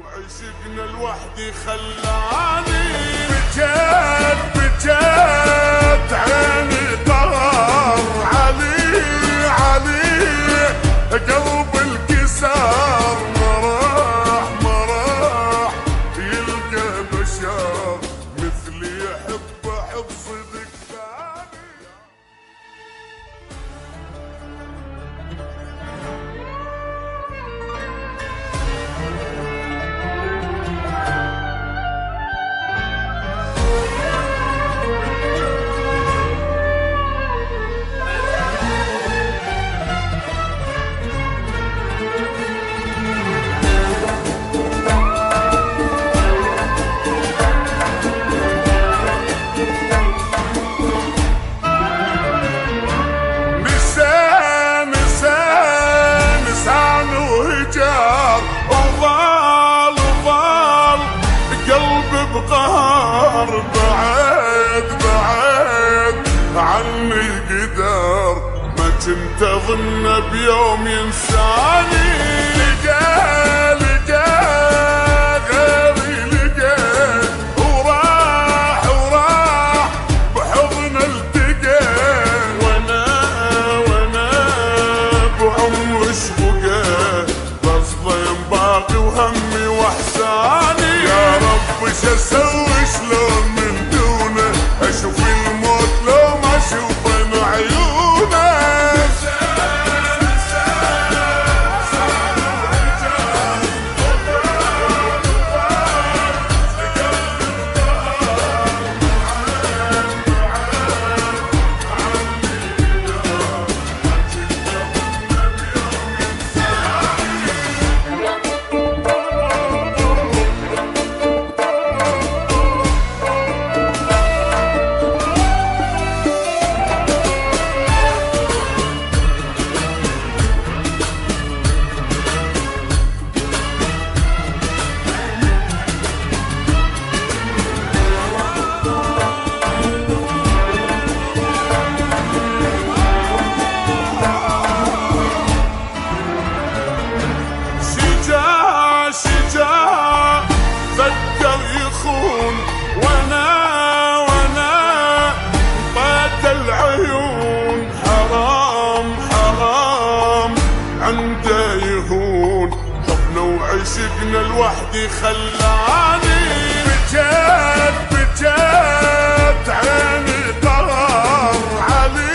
وعشقنا لوحدي خلاني بجد عيني طار علي قلب الكسار ما راح يلقى بشر مثلي يحب صدق ثاني. بقهر بعد عني قدر ما كنت اظن بيوم ينساني. لقى غيري لقى وراح بحضن التقى وانا بعمر شبقى بظلم باقي وهمي واحزاني. يا رب وش اسوي شلون من دونه اشوف الموت لو ما اشوفه عيونه. فكر يخون وانا طات العيون حرام عنده يهون. حبنا وعشقنا لوحدي خلاني بجد عيني طار علي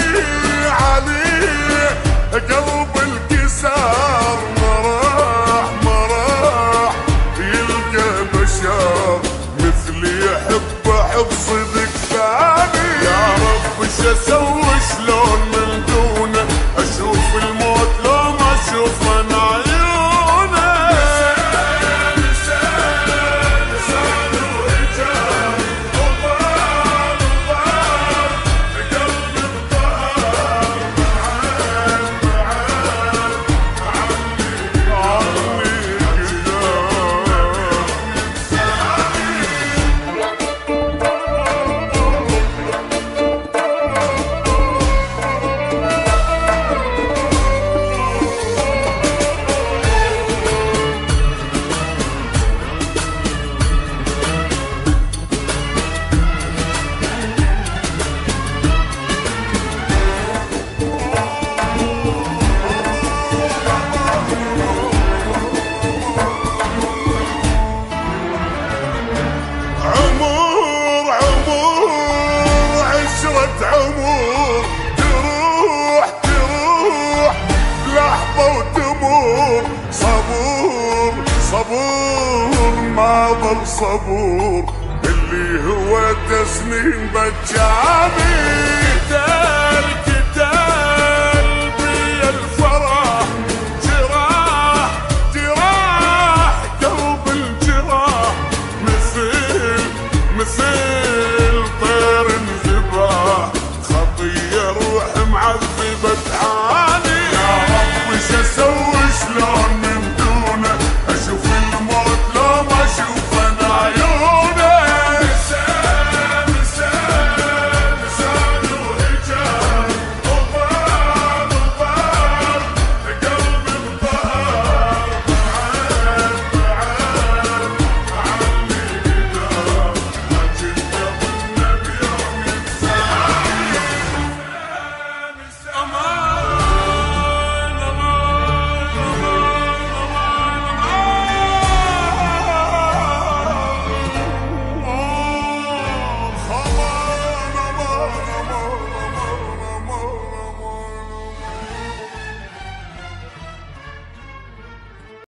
قلب الكسار ما راح يلقى بشر مثلي يحب صدق ثاني. يا رب وش اسوي شلون من دونه اشوف الموت لو ما اشوف من عيونه. عمر تروح لحظة وتمر. صبور ما ظل صبور اللي هو تسنين بجاني.